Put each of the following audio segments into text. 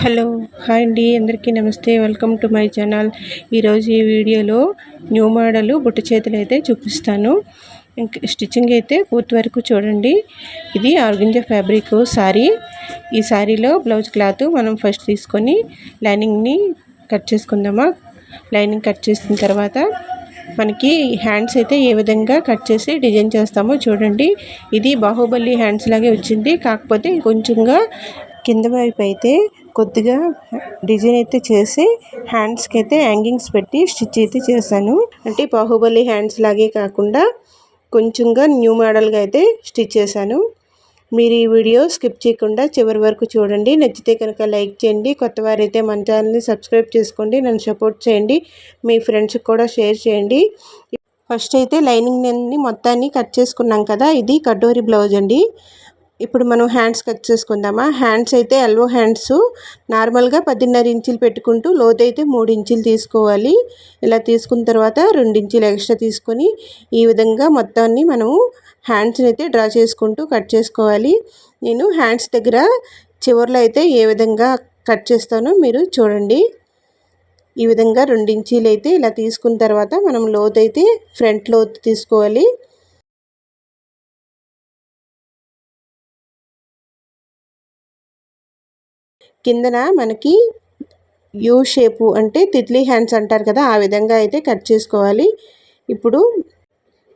Hello hi అండి, అందరికీ నమస్తే. Welcome to my channel. ఈరోజు ఈ వీడియోలో న్యూ మోడల్ బుట్ట చేతులు అయితే చూపిస్తాను. స్టిచ్చింగ్ అయితే పూర్తి వరకు చూడండి. ఇది ఆర్గంజా ఫ్యాబ్రిక్ శారీ. ఈ శారీలో బ్లౌజ్ క్లాత్ మనం ఫస్ట్ తీసుకొని లైనింగ్ని కట్ చేసుకుందామా. లైనింగ్ కట్ చేసిన తర్వాత మనకి హ్యాండ్స్ అయితే ఏ విధంగా కట్ చేసి డిజైన్ చేస్తామో చూడండి. ఇది బాహుబలి హ్యాండ్స్ లాగే వచ్చింది, కాకపోతే కొంచెంగా కింద వైపు అయితే కొద్దిగా డిజైన్ అయితే చేసి హ్యాండ్స్కి అయితే హ్యాంగింగ్స్ పెట్టి స్టిచ్ అయితే చేశాను. అంటే బాహుబలి హ్యాండ్స్ లాగే కాకుండా కొంచెంగా న్యూ మోడల్గా అయితే స్టిచ్ చేశాను. మీరు ఈ వీడియో స్కిప్ చేయకుండా చివరి వరకు చూడండి. నచ్చితే కనుక లైక్ చేయండి. కొత్త వారైతే మన ఛానల్ని సబ్స్క్రైబ్ చేసుకోండి. నన్ను సపోర్ట్ చేయండి. మీ ఫ్రెండ్స్కి కూడా షేర్ చేయండి. ఫస్ట్ అయితే లైనింగ్ మొత్తాన్ని కట్ చేసుకున్నాం కదా, ఇది కటోరీ బ్లౌజ్ అండి. ఇప్పుడు మనం హ్యాండ్స్ కట్ చేసుకుందామా. హ్యాండ్స్ అయితే ఎల్బో హ్యాండ్స్ నార్మల్గా 10.5 ఇంచులు పెట్టుకుంటూ లోతు అయితే 3 ఇంచులు తీసుకోవాలి. ఇలా తీసుకున్న తర్వాత 2 ఇంచులు ఎక్స్ట్రా తీసుకొని ఈ విధంగా మొత్తాన్ని మనము హ్యాండ్స్ని అయితే డ్రా చేసుకుంటూ కట్ చేసుకోవాలి. నేను హ్యాండ్స్ దగ్గర చివర్లో అయితే ఏ విధంగా కట్ చేస్తానో మీరు చూడండి. ఈ విధంగా 2 ఇంచీలు అయితే ఇలా తీసుకున్న తర్వాత మనం లోతు అయితే ఫ్రంట్ లోతు తీసుకోవాలి. కిందన మనకి యూ షేపు అంటే తిత్లీ హ్యాండ్స్ అంటారు కదా, ఆ విధంగా అయితే కట్ చేసుకోవాలి. ఇప్పుడు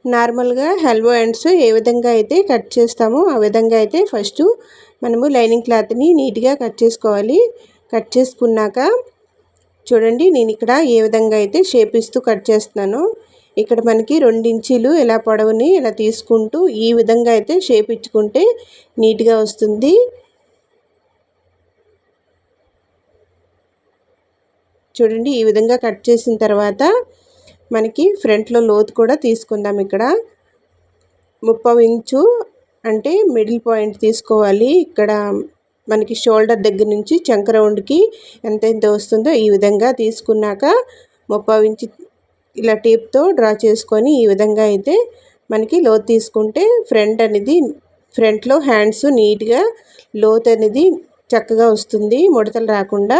నార్మల్గా ఎల్బో హ్యాండ్స్ ఏ విధంగా అయితే కట్ చేస్తామో ఆ విధంగా అయితే ఫస్ట్ మనము లైనింగ్ క్లాత్ని నీట్గా కట్ చేసుకోవాలి. కట్ చేసుకున్నాక చూడండి, నేను ఇక్కడ ఏ విధంగా అయితే షేప్ ఇస్తూ కట్ చేస్తున్నానో, ఇక్కడ మనకి 2 ఇంచీలు ఇలా పొడవుని ఇలా తీసుకుంటూ ఈ విధంగా అయితే షేప్ ఇచ్చుకుంటే నీట్గా వస్తుంది. చూడండి, ఈ విధంగా కట్ చేసిన తర్వాత మనకి ఫ్రంట్లో లోతు కూడా తీసుకుందాం. ఇక్కడ 30 ఇంచు అంటే మిడిల్ పాయింట్ తీసుకోవాలి. ఇక్కడ మనకి షోల్డర్ దగ్గర నుంచి చంక రౌండ్కి ఎంత వస్తుందో ఈ విధంగా తీసుకున్నాక 30 ఇంచు ఇలా టేప్తో డ్రా చేసుకొని ఈ విధంగా అయితే మనకి లోతు తీసుకుంటే ఫ్రంట్లో హ్యాండ్స్ నీట్గా లోతు అనేది చక్కగా వస్తుంది, ముడతలు రాకుండా.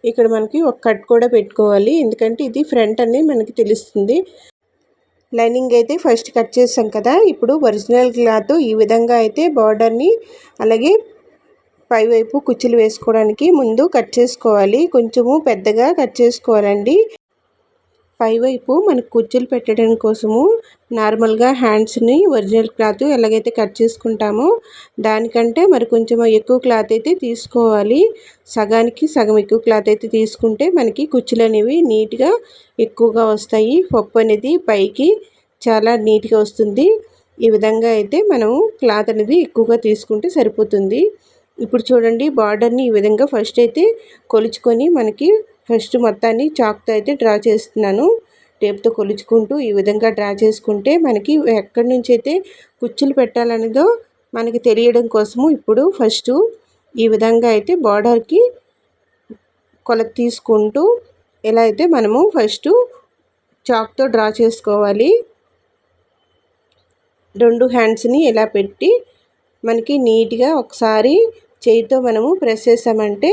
ఇక్కడ మనకి ఒక కట్ కూడా పెట్టుకోవాలి, ఎందుకంటే ఇది ఫ్రంట్ అని మనకి తెలుస్తుంది. లైనింగ్ అయితే ఫస్ట్ కట్ చేసాం కదా, ఇప్పుడు ఒరిజినల్ క్లాత్ ఈ విధంగా అయితే బార్డర్ని అలాగే పైవైపు కుచ్చులు వేసుకోవడానికి ముందు కట్ చేసుకోవాలి. కొంచెము పెద్దగా కట్ చేసుకోవాలండి. పైవైపు మనకు కుచ్చులు పెట్టడం కోసము నార్మల్గా హ్యాండ్స్ని ఒరిజినల్ క్లాత్ ఎలాగైతే కట్ చేసుకుంటామో దానికంటే మరి కొంచెం ఎక్కువ క్లాత్ అయితే తీసుకోవాలి. సగానికి సగం ఎక్కువ క్లాత్ అయితే తీసుకుంటే మనకి కుచ్చులు అనేవి నీట్గా ఎక్కువగా వస్తాయి. పప్పు అనేది పైకి చాలా నీట్గా వస్తుంది. ఈ విధంగా అయితే మనము క్లాత్ అనేది ఎక్కువగా తీసుకుంటే సరిపోతుంది. ఇప్పుడు చూడండి, బార్డర్ని ఈ విధంగా ఫస్ట్ అయితే కొలుచుకొని మనకి ఫస్ట్ మొత్తాన్ని చాక్తో అయితే డ్రా చేస్తున్నాను. టేప్తో కొలుచుకుంటూ ఈ విధంగా డ్రా చేసుకుంటే మనకి ఎక్కడి నుంచి అయితే కుచ్చులు పెట్టాలనేదో మనకి తెలియడం కోసము ఇప్పుడు ఫస్ట్ ఈ విధంగా అయితే బార్డర్కి కొలత తీసుకుంటూ ఎలా అయితే మనము ఫస్ట్ చాక్తో డ్రా చేసుకోవాలి. 2 హ్యాండ్స్ని ఇలా పెట్టి మనకి నీట్గా ఒకసారి చేయితో మనము ప్రెస్ చేసామంటే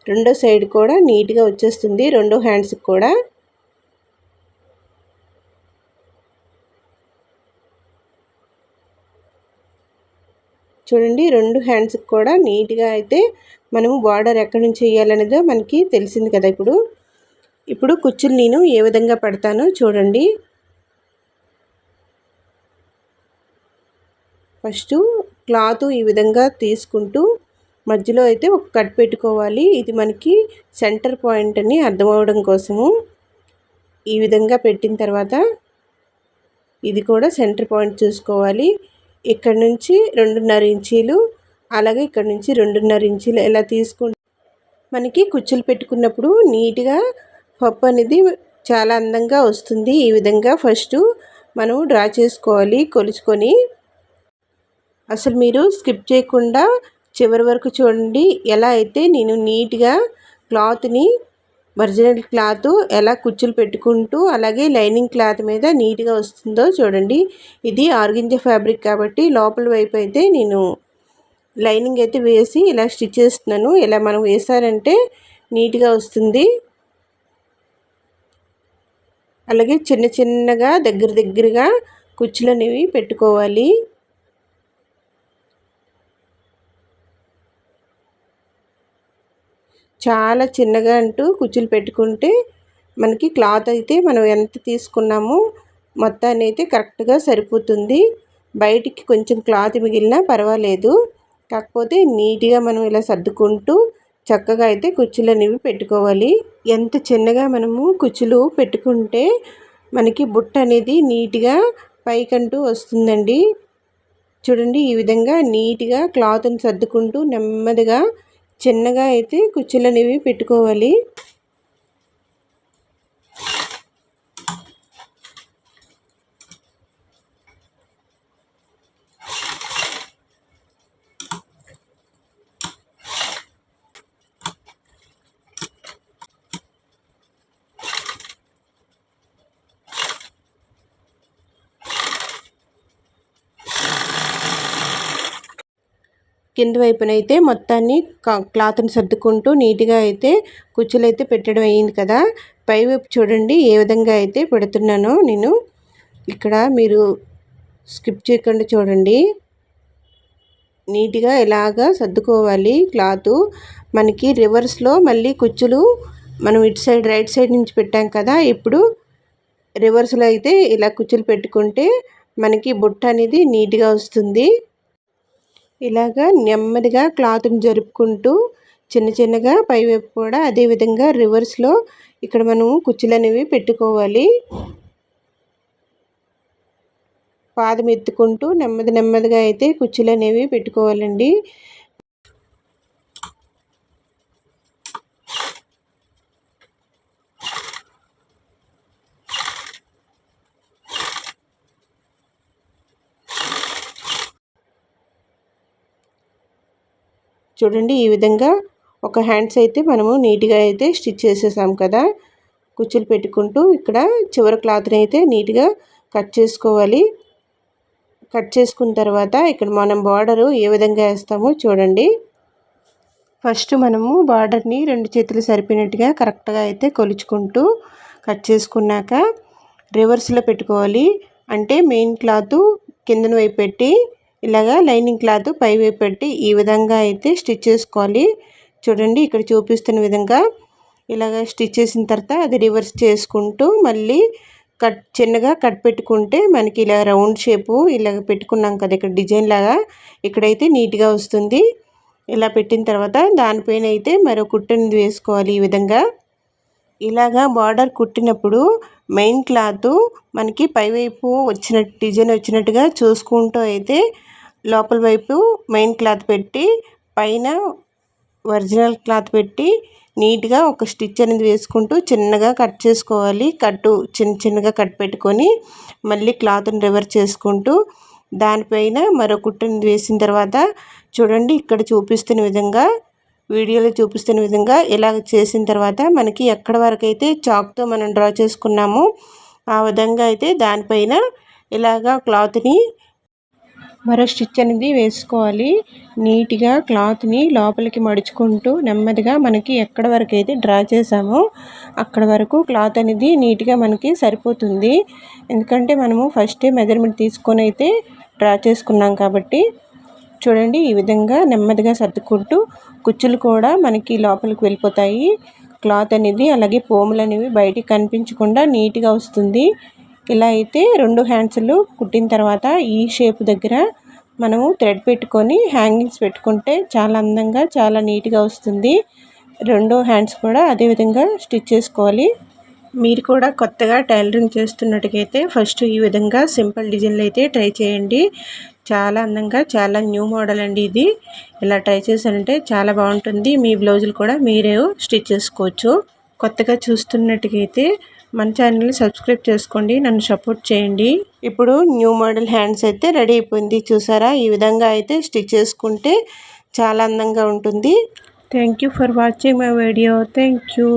రెండో సైడ్ కూడా నీట్గా వచ్చేస్తుంది. 2 హ్యాండ్స్కి కూడా చూడండి, 2 హ్యాండ్స్కి కూడా నీట్గా అయితే మనము బార్డర్ ఎక్కడి నుంచి వేయాలనేదో మనకి తెలిసింది కదా. ఇప్పుడు కుచ్చులు నేను ఏ విధంగా పెడతానో చూడండి. ఫస్ట్ క్లాత్ ఈ విధంగా తీసుకుంటూ మధ్యలో అయితే ఒక కట్ పెట్టుకోవాలి. ఇది మనకి సెంటర్ పాయింట్ అని అర్థం అవడం కోసము ఈ విధంగా పెట్టిన తర్వాత ఇది కూడా సెంటర్ పాయింట్ చూసుకోవాలి. ఇక్కడ నుంచి 2.5 ఇంచీలు అలాగే ఇక్కడ నుంచి 2.5 ఇంచీలు ఇలా తీసుకుంటే మనకి కుచ్చులు పెట్టుకున్నప్పుడు నీట్గా పప్పు అనేది చాలా అందంగా వస్తుంది. ఈ విధంగా ఫస్ట్ మనం డ్రా చేసుకోవాలి కొలుచుకొని. అసలు మీరు స్కిప్ చేయకుండా చివరి వరకు చూడండి, ఎలా అయితే నేను నీట్గా క్లాత్ని ఒరిజినల్ క్లాత్ ఎలా కుచ్చులు పెట్టుకుంటూ అలాగే లైనింగ్ క్లాత్ మీద నీట్గా వస్తుందో చూడండి. ఇది ఆర్గంజా ఫ్యాబ్రిక్ కాబట్టి లోపల వైపు అయితే నేను లైనింగ్ అయితే వేసి ఇలా స్టిచ్ చేస్తున్నాను. ఇలా మనం వేసారంటే నీట్గా వస్తుంది. అలాగే చిన్న చిన్నగా దగ్గరగా కుచ్చులు అనేవి పెట్టుకోవాలి. చాలా చిన్నగా అంటూ కుచ్చులు పెట్టుకుంటే మనకి క్లాత్ అయితే మనం ఎంత తీసుకున్నామో మొత్తాన్ని అయితే కరెక్ట్గా సరిపోతుంది. బయటికి కొంచెం క్లాత్ మిగిలినా పర్వాలేదు. కాకపోతే నీట్గా మనం ఇలా సర్దుకుంటూ చక్కగా అయితే కుచ్చులు అనేవి పెట్టుకోవాలి. ఎంత చిన్నగా మనము కుచ్చులు పెట్టుకుంటే మనకి బుట్ట అనేది నీట్గా పైకంటూ వస్తుందండి. చూడండి, ఈ విధంగా నీట్గా క్లాత్ని సర్దుకుంటూ నెమ్మదిగా చిన్నగా అయితే కుచ్చులు అనేవి పెట్టుకోవాలి. కింద వైపునైతే మొత్తాన్ని క్లాత్ని సర్దుకుంటూ నీట్గా అయితే కుచ్చులు అయితే పెట్టడం అయ్యింది కదా. పైవైపు చూడండి ఏ విధంగా అయితే పెడుతున్నానో నేను. ఇక్కడ మీరు స్కిప్ చేయకుండా చూడండి. నీట్గా ఇలాగా సర్దుకోవాలి క్లాతు. మనకి రివర్స్లో మళ్ళీ కుచ్చులు మనం ఇటు సైడ్ రైట్ సైడ్ నుంచి పెట్టాం కదా. ఇప్పుడు రివర్స్లో అయితే ఇలా కుచ్చులు పెట్టుకుంటే మనకి బుట్ట అనేది నీట్గా వస్తుంది. ఇలాగా నెమ్మదిగా క్లాత్ని జరుపుకుంటూ చిన్నగా పైవైపు కూడా అదేవిధంగా రివర్స్లో ఇక్కడ మనం కుచ్చులు అనేవి పెట్టుకోవాలి. పాదం ఎత్తుకుంటూ నెమ్మదిగా అయితే కుచ్చులు అనేవి పెట్టుకోవాలండి. చూడండి, ఈ విధంగా ఒక హ్యాండ్స్ అయితే మనము నీట్గా అయితే స్టిచ్ చేసేసాం కదా. కుచ్చులు పెట్టుకుంటూ ఇక్కడ చివరి క్లాత్ని అయితే నీట్గా కట్ చేసుకోవాలి. కట్ చేసుకున్న తర్వాత ఇక్కడ మనం బార్డరు ఏ విధంగా వేస్తామో చూడండి. ఫస్ట్ మనము బార్డర్ని 2 చేతులు సరిపోయినట్టుగా కరెక్ట్గా అయితే కొలుచుకుంటూ కట్ చేసుకున్నాక రివర్స్లో పెట్టుకోవాలి. అంటే మెయిన్ క్లాత్ కిందన వైపు పెట్టి ఇలాగా లైనింగ్ క్లాత్ పై వైపు పెట్టి ఈ విధంగా అయితే స్టిచ్ చేసుకోవాలి. చూడండి, ఇక్కడ చూపిస్తున్న విధంగా ఇలాగ స్టిచ్ చేసిన తర్వాత అది రివర్స్ చేసుకుంటూ మళ్ళీ చిన్నగా కట్ పెట్టుకుంటే మనకి ఇలా రౌండ్ షేపు ఇలాగ పెట్టుకున్నాం కదా, ఇక్కడ డిజైన్ లాగా ఇక్కడైతే నీట్గా వస్తుంది. ఇలా పెట్టిన తర్వాత దానిపైన అయితే మరో కుట్టనిది వేసుకోవాలి. ఈ విధంగా ఇలాగా బార్డర్ కుట్టినప్పుడు మెయిన్ క్లాత్ మనకి పైవైపు డిజైన్ వచ్చినట్టుగా చూసుకుంటూ అయితే లోపల వైపు మెయిన్ క్లాత్ పెట్టి పైన ఒరిజినల్ క్లాత్ పెట్టి నీట్గా ఒక స్టిచ్ అనేది వేసుకుంటూ చిన్నగా కట్ చేసుకోవాలి. చిన్నగా కట్ పెట్టుకొని మళ్ళీ క్లాత్ని రివర్స్ చేసుకుంటూ దానిపైన మరో కుట్టుని వేసిన తర్వాత చూడండి, ఇక్కడ చూపిస్తున్న విధంగా వీడియోలో చూపిస్తున్న విధంగా ఇలా చేసిన తర్వాత మనకి ఎక్కడ వరకు అయితే చాక్తో మనం డ్రా చేసుకున్నామో ఆ విధంగా అయితే దానిపైన ఇలాగా క్లాత్ని మరో స్టిచ్ అనేది వేసుకోవాలి. నీట్గా క్లాత్ని లోపలికి మడుచుకుంటూ నెమ్మదిగా మనకి ఎక్కడ వరకు అయితే డ్రా చేసామో అక్కడ వరకు క్లాత్ అనేది నీట్గా మనకి సరిపోతుంది. ఎందుకంటే మనము ఫస్టే మెజర్మెంట్ తీసుకొని అయితే డ్రా చేసుకున్నాం కాబట్టి. చూడండి, ఈ విధంగా నెమ్మదిగా సర్దుకుంటూ కుచ్చులు కూడా మనకి లోపలికి వెళ్ళిపోతాయి. క్లాత్ అనేది అలాగే పోములు అనేవి బయటికి కనిపించకుండా నీట్గా వస్తుంది. ఇలా అయితే 2 హ్యాండ్స్లు కుట్టిన తర్వాత ఈ షేప్ దగ్గర మనము థ్రెడ్ పెట్టుకొని హ్యాంగింగ్స్ పెట్టుకుంటే చాలా అందంగా చాలా నీట్గా వస్తుంది. 2 హ్యాండ్స్ కూడా అదే విధంగా స్టిచ్ చేసుకోవాలి. మీరు కూడా కొత్తగా టైలరింగ్ చేస్తున్నట్టుగైతే ఫస్ట్ ఈ విధంగా సింపుల్ డిజైన్లు అయితే ట్రై చేయండి. చాలా అందంగా చాలా న్యూ మోడల్ అండి ఇది. ఇలా ట్రై చేశారంటే చాలా బాగుంటుంది. మీ బ్లౌజులు కూడా మీరే స్టిచ్ చేసుకోవచ్చు. కొత్తగా చూస్తున్నట్టుగైతే మన ఛానల్ని సబ్స్క్రైబ్ చేసుకోండి, నన్ను సపోర్ట్ చేయండి. ఇప్పుడు న్యూ మోడల్ హ్యాండ్స్ అయితే రెడీ అయిపోయింది. చూసారా, ఈ విధంగా అయితే స్టిచ్ చేసుకుంటే చాలా అందంగా ఉంటుంది. Thank you for watching my video. Thank you.